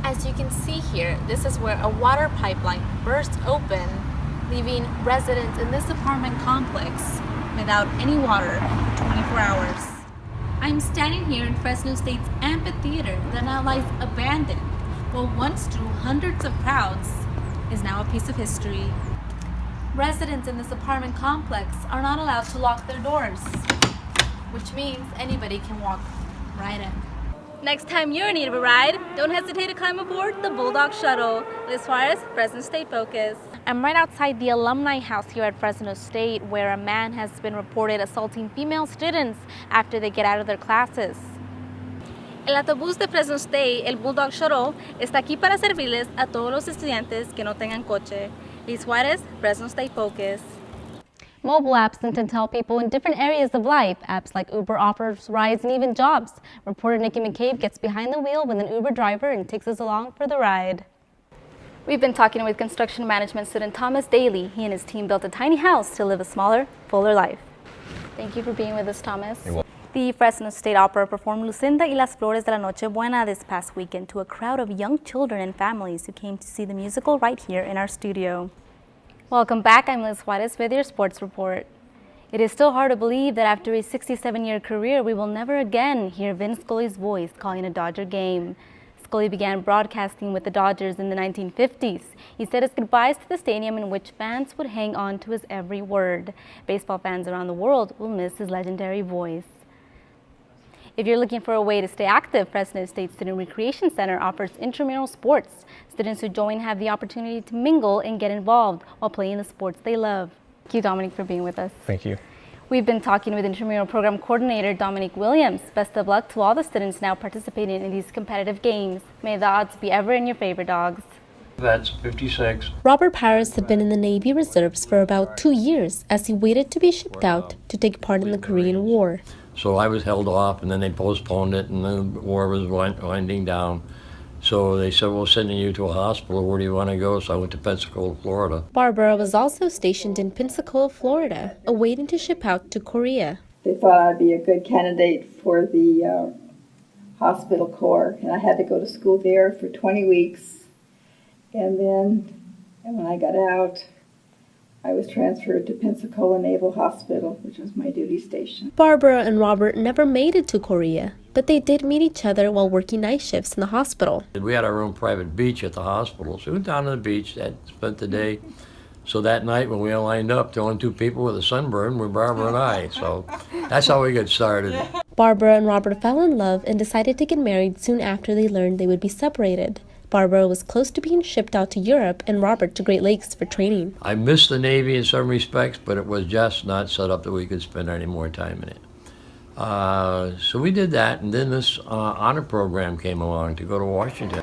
As you can see here, this is where a water pipeline burst open, leaving residents in this apartment complex without any water for 24 hours. I'm standing here in Fresno State's amphitheater that now lies abandoned. What once drew hundreds of crowds is now a piece of history. Residents in this apartment complex are not allowed to lock their doors, which means anybody can walk right in. Next time you're in need of a ride, don't hesitate to climb aboard the Bulldog Shuttle. Liz Juarez, Fresno State Focus. I'm right outside the alumni house here at Fresno State, where a man has been reported assaulting female students after they get out of their classes. El autobús de Fresno State, el Bulldog Shuttle, está aquí para servirles a todos los estudiantes que no tengan coche. Liz Juarez, Fresno State Focus. Mobile apps tend to tell people in different areas of life. Apps like Uber offers rides and even jobs. Reporter Nikki McCabe gets behind the wheel with an Uber driver and takes us along for the ride. We've been talking with construction management student Thomas Daly. He and his team built a tiny house to live a smaller, fuller life. Thank you for being with us, Thomas. You're welcome. The Fresno State Opera performed Lucinda y las Flores de la Noche Buena this past weekend to a crowd of young children and families who came to see the musical right here in our studio. Welcome back. I'm Liz Juarez with your sports report. It is still hard to believe that after a 67-year career, we will never again hear Vin Scully's voice calling a Dodger game. Scully began broadcasting with the Dodgers in the 1950s. He said his goodbyes to the stadium in which fans would hang on to his every word. Baseball fans around the world will miss his legendary voice. If you're looking for a way to stay active, Fresno State Student Recreation Center offers intramural sports. Students who join have the opportunity to mingle and get involved while playing the sports they love. Thank you, Dominic, for being with us. Thank you. We've been talking with intramural program coordinator Dominic Williams. Best of luck to all the students now participating in these competitive games. May the odds be ever in your favor, dogs. That's 56. Robert Paris had been in the Navy Reserves for about 2 years as he waited to be shipped out to take part in the Korean War. So I was held off, and then they postponed it, and the war was winding down. So they said, we're sending you to a hospital. Where do you want to go? So I went to Pensacola, Florida. Barbara was also stationed in Pensacola, Florida, awaiting to ship out to Korea. They thought I'd be a good candidate for the hospital corps, and I had to go to school there for 20 weeks. And when I got out, I was transferred to Pensacola Naval Hospital, which was my duty station. Barbara and Robert never made it to Korea, but they did meet each other while working night shifts in the hospital. We had our own private beach at the hospital, so we went down to the beach and spent the day. So that night when we all lined up, the only two people with a sunburn were Barbara and I. So that's how we got started. Barbara and Robert fell in love and decided to get married soon after they learned they would be separated. Barbara was close to being shipped out to Europe and Robert to Great Lakes for training. I missed the Navy in some respects, but it was just not set up that we could spend any more time in it. So we did that, and then this honor program came along to go to Washington.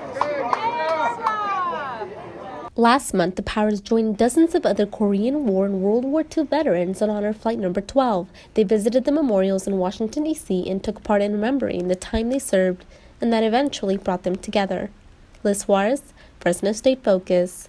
Last month, the Powers joined dozens of other Korean War and World War II veterans on Honor Flight Number 12. They visited the memorials in Washington, D.C. and took part in remembering the time they served, and that eventually brought them together. Liz Juarez, Fresno State Focus.